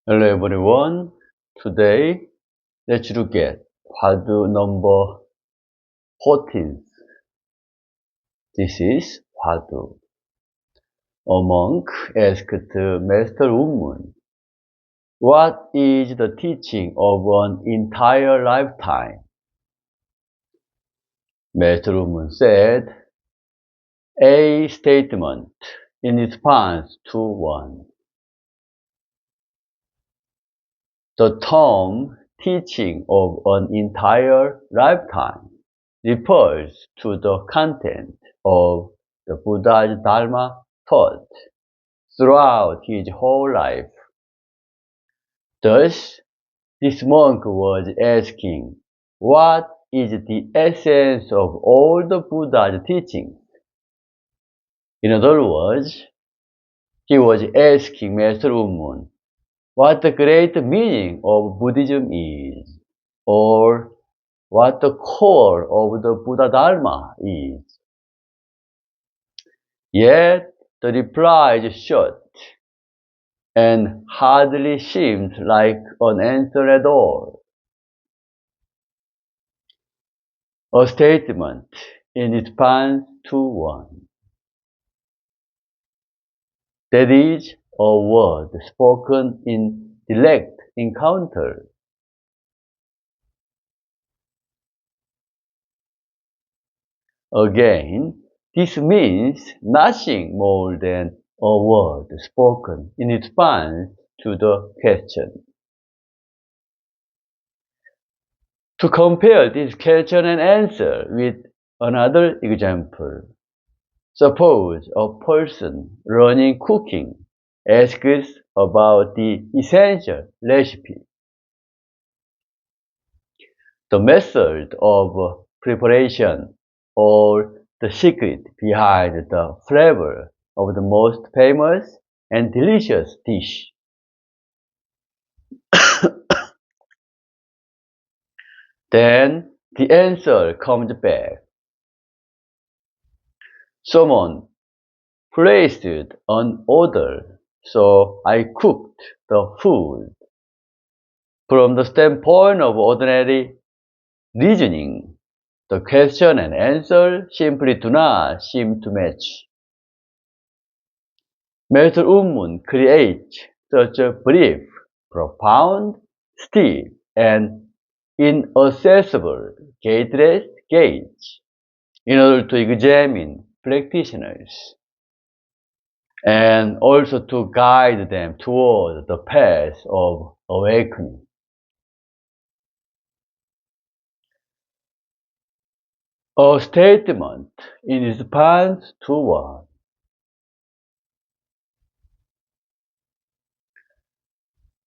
Hello everyone. Today, let's look at Hwadu number 14. This is Hwadu. A monk asked Master Unmun, "What is the teaching of an entire lifetime?" Master Unmun said, "A statement in response to one." The term teaching of an entire lifetime refers to the content of the Buddha's Dharma taught throughout his whole life. Thus, this monk was asking, what is the essence of all the Buddha's teachings? In other words, he was asking Master Unmun what the great meaning of Buddhism is, or what the core of the Buddha Dharma is. Yet the reply is short and hardly seemed like an answer at all. A statement in response to one. That is a word spoken in direct encounter. Again, this means nothing more than a word spoken in response to the question. To compare this question and answer with another example, suppose a person learning cooking asks about the essential recipe. The method of preparation or the secret behind the flavor of the most famous and delicious dish. Then the answer comes back. Someone placed an order, so I cooked the food. From the standpoint of ordinary reasoning, the question and answer simply do not seem to match. Master Unmun creates such a brief, profound, steep, and inaccessible gateless gaze in order to examine practitioners and also to guide them toward the path of awakening. A statement in response to one.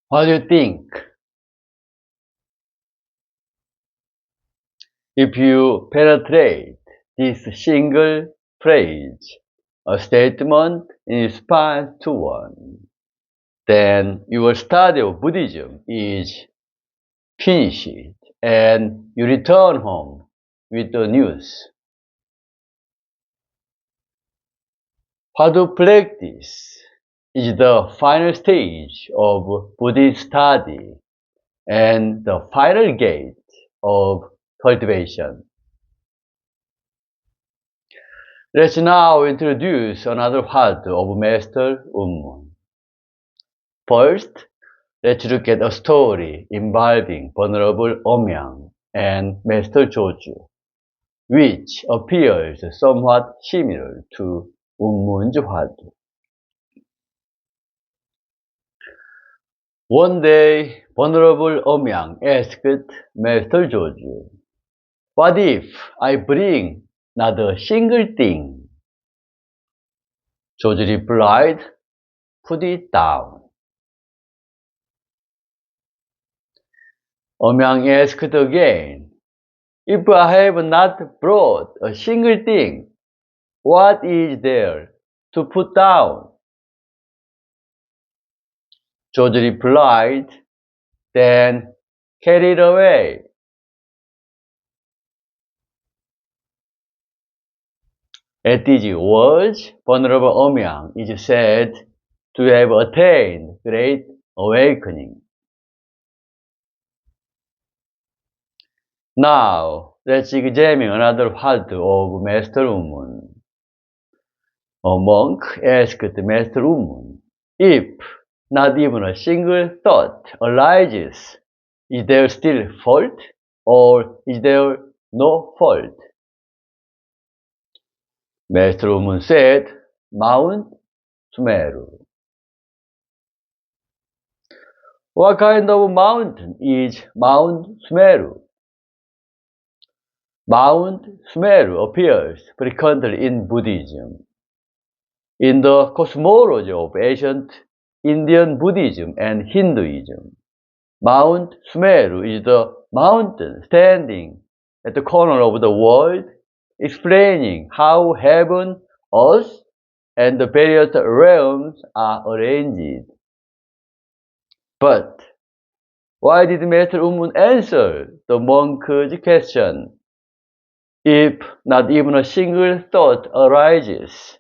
What do you think? If you penetrate this single phrase, a statement in response to one, then your study of Buddhism is finished and you return home with the news. Hwadu practice is the final stage of Buddhist study and the final gate of cultivation. Let's now introduce another Hwadu of Master Unmun. First, let's look at a story involving Venerable Omyang and Master Joju, which appears somewhat similar to Unmun's Hwadu. One day, Venerable Omyang asked Master Joju, "What if I bring not a single thing?" Joju replied, "Put it down." Omyang asked again, "If I have not brought a single thing, what is there to put down?" Joju replied, "Then carry it away." At these words, Venerable Omyang is said to have attained great awakening. Now, let's examine another part of Master Unmun. A monk asked Master Unmun, if not even a single thought arises, is there still fault, or is there no fault? Master Unmun said, Mount Sumeru. What kind of mountain is Mount Sumeru? Mount Sumeru appears frequently in Buddhism. In the cosmology of ancient Indian Buddhism and Hinduism, Mount Sumeru is the mountain standing at the corner of the world, explaining how heaven, earth, and the various realms are arranged. But why did Master Unmun answer the monk's question? If not even a single thought arises,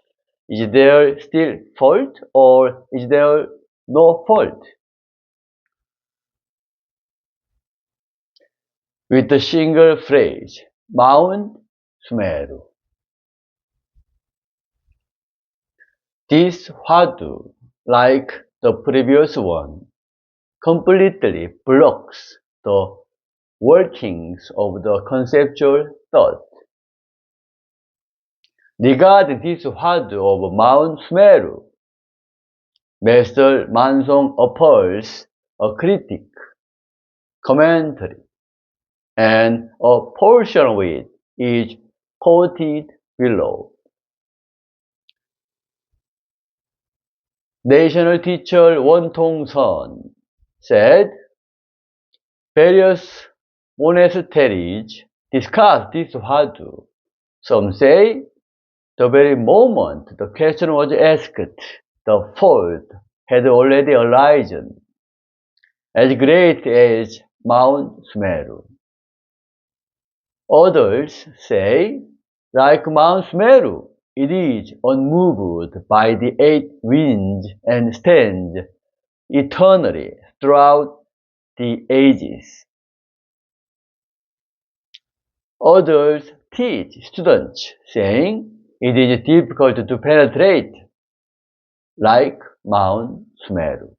is there still fault, or is there no fault? With the single phrase, Mount Sumeru. This Hwadu, like the previous one, completely blocks the workings of the conceptual thought. Regarding this Hwadu of Mount Sumeru, Master Mansong offers a critic, commentary, and a portion of it is quoted below. National teacher Won Tong-sun said, various monasteries discuss this Hwadu. Some say the very moment the question was asked, the fault had already arisen, as great as Mount Sumeru. Others say, like Mount Sumeru, it is unmoved by the 8 winds and stands eternally throughout the ages. Others teach students, saying it is difficult to penetrate, like Mount Sumeru.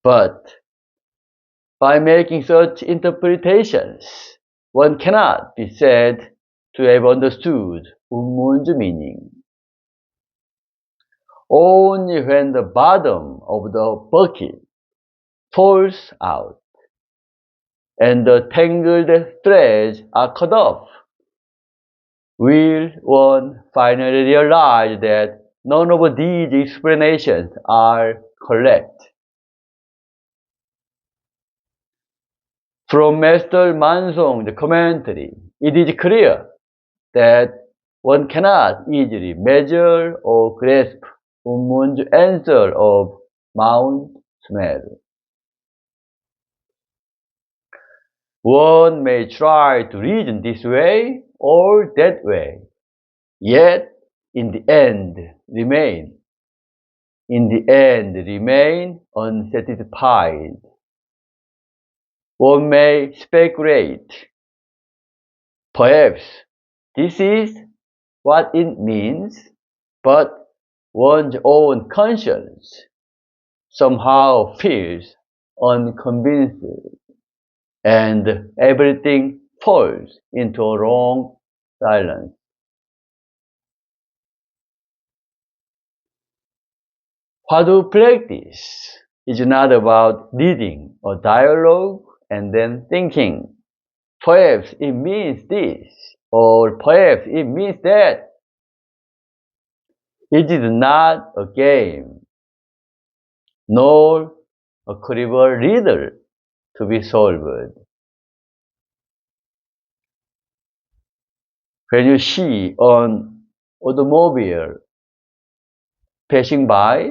But by making such interpretations, one cannot be said to have understood Unmun's meaning. Only when the bottom of the bucket falls out and the tangled threads are cut off, will one finally realize that none of these explanations are correct. From Master Mansong's commentary, it is clear that one cannot easily measure or grasp Unmun's answer of Mount Sumeru. One may try to reason this way or that way, yet in the end remain unsatisfied. One may speculate. Perhaps this is what it means, but one's own conscience somehow feels unconvinced, and everything falls into a long silence. Hwadu practice is not about reading a dialogue and then thinking, perhaps it means this, or perhaps it means that. It is not a game, nor a clever riddle to be solved. When you see an automobile passing by,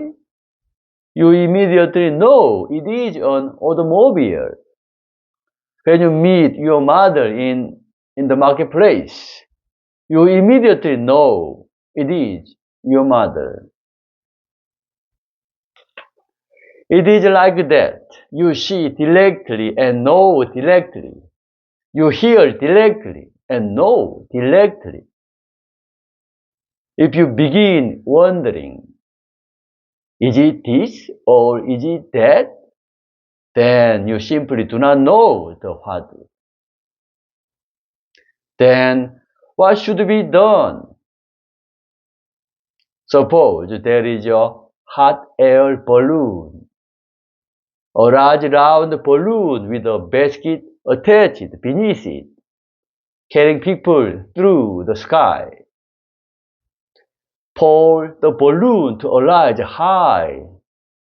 you immediately know it is an automobile. When you meet your mother in the marketplace, you immediately know it is your mother. It is like that. You see directly and know directly. You hear directly and know directly. If you begin wondering, is it this or is it that? Then you simply do not know the Hwadu. Then what should be done? Suppose there is a hot air balloon, a large round balloon with a basket attached beneath it, carrying people through the sky. Pull the balloon to a rise high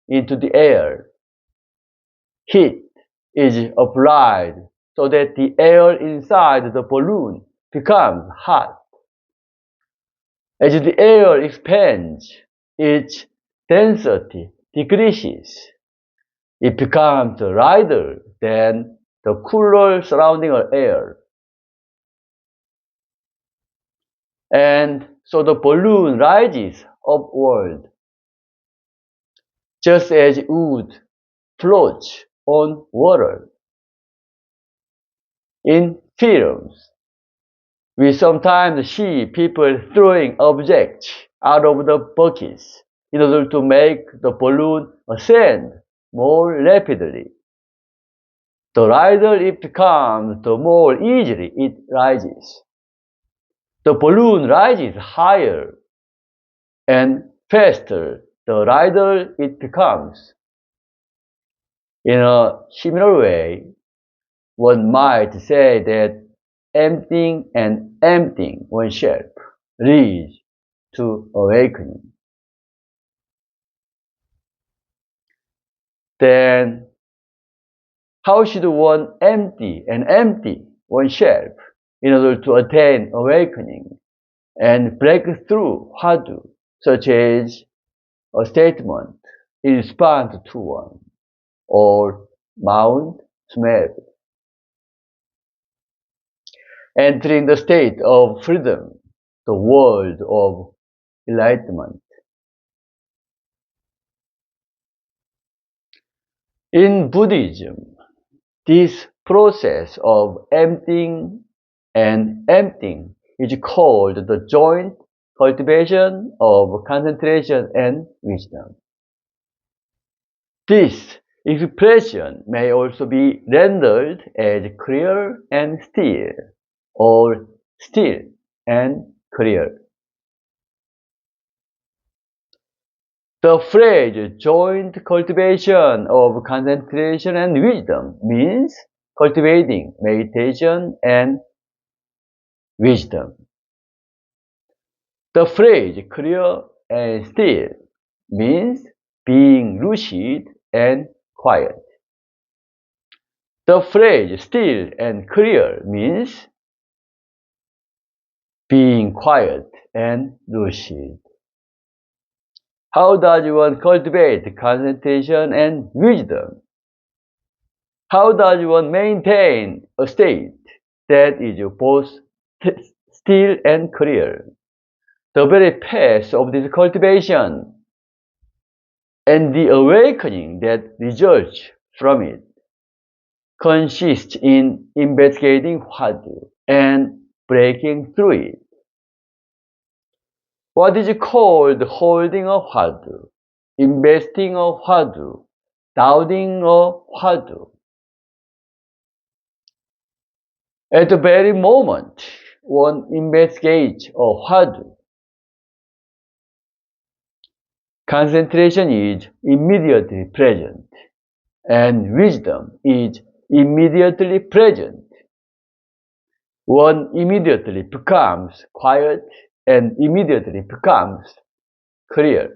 into the air. Heat is applied so that the air inside the balloon becomes hot. As the air expands, its density decreases. It becomes lighter than the cooler surrounding air. And so the balloon rises upward, just as wood floats on water. In films, we sometimes see people throwing objects out of the buckets in order to make the balloon ascend more rapidly. The lighter it becomes, the more easily it rises. The balloon rises higher and faster the lighter it becomes. In a similar way, one might say that emptying and emptying oneself leads to awakening. Then, how should one empty and empty oneself in order to attain awakening and break through Hwadu, such as a statement in response to one, or Mount Sumeru? Entering the state of freedom, the world of enlightenment. In Buddhism, this process of emptying and emptying is called the joint cultivation of concentration and wisdom. This expression may also be rendered as clear and still, or still and clear. The phrase joint cultivation of concentration and wisdom means cultivating meditation and wisdom. The phrase clear and still means being lucid and quiet. The phrase still and clear means being quiet and lucid. How does one cultivate concentration and wisdom? How does one maintain a state that is both still and clear? The very path of this cultivation and the awakening that results from it consists in investigating Hwadu and breaking through it. What is called holding a Hwadu, investing a Hwadu, doubting a Hwadu? At the very moment one investigates a Hwadu, concentration is immediately present, and wisdom is immediately present. One immediately becomes quiet and immediately becomes clear.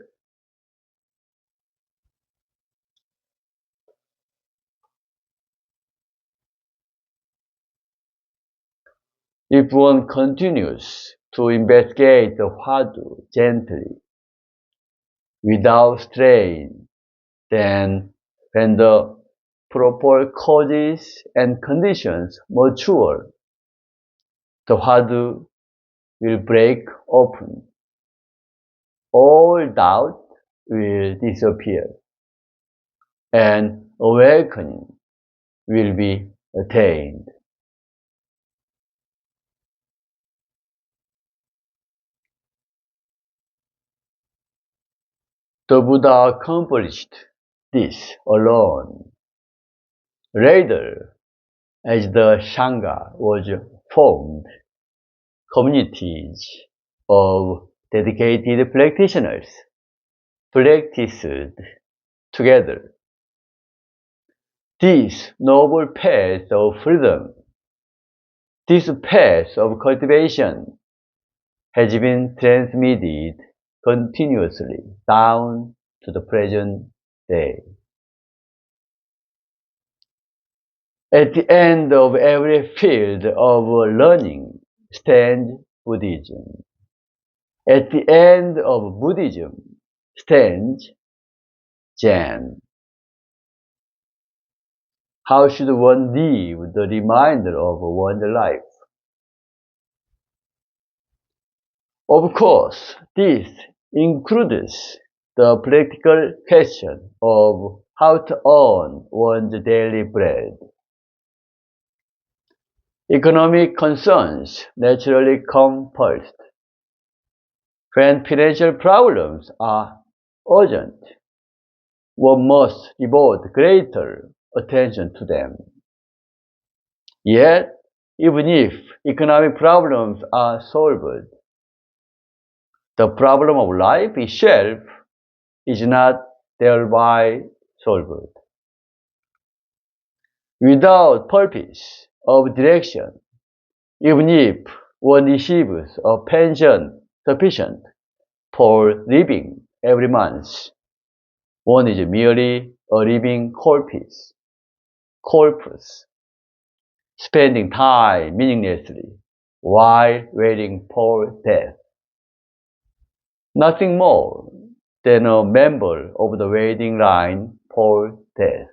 If one continues to investigate the Hwadu gently, without strain, then when the proper causes and conditions mature, the Hwadu will break open. All doubt will disappear. and awakening will be attained. The Buddha accomplished this alone. Rather, as the Sangha was formed, communities of dedicated practitioners practiced together. This noble path of freedom, this path of cultivation has been transmitted continuously down to the present day. At the end of every field of learning stands Buddhism. At the end of Buddhism stands Zen. How should one live the remainder of one's life? Of course, this includes the practical question of how to earn one's daily bread. Economic concerns naturally come first. When financial problems are urgent, one must devote greater attention to them. Yet, even if economic problems are solved, the problem of life itself is not thereby solved. Without purpose of direction, even if one receives a pension sufficient for living every month, one is merely a living corpus, spending time meaninglessly while waiting for death. Nothing more than a member of the waiting line for death.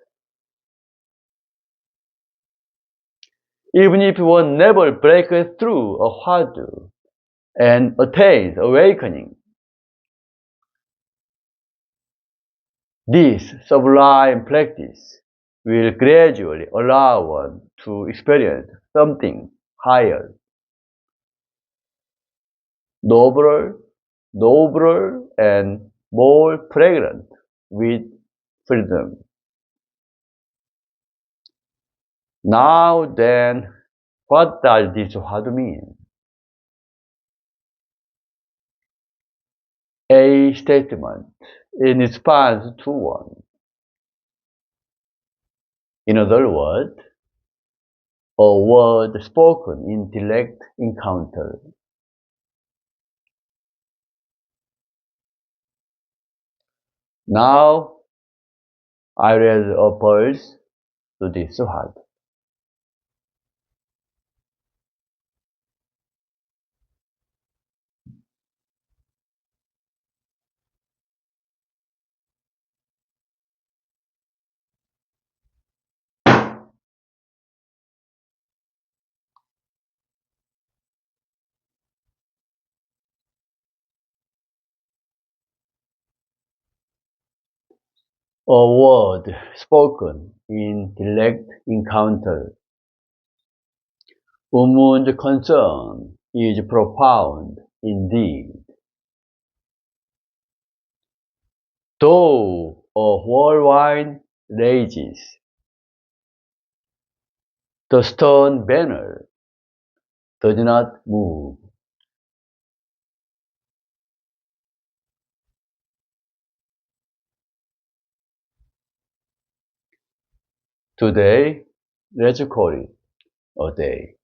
Even if one never breaks through a hurdle and attains awakening, this sublime practice will gradually allow one to experience something higher, nobler, and more fragrant with freedom. Now then, what does this word mean? A statement in response to one. In other words, a word spoken in direct encounter. Now, I read a verse to this word. A word spoken in direct encounter. Woman's concern is profound indeed. Though a whirlwind rages, the stern banner does not move. Today, let's call it a day.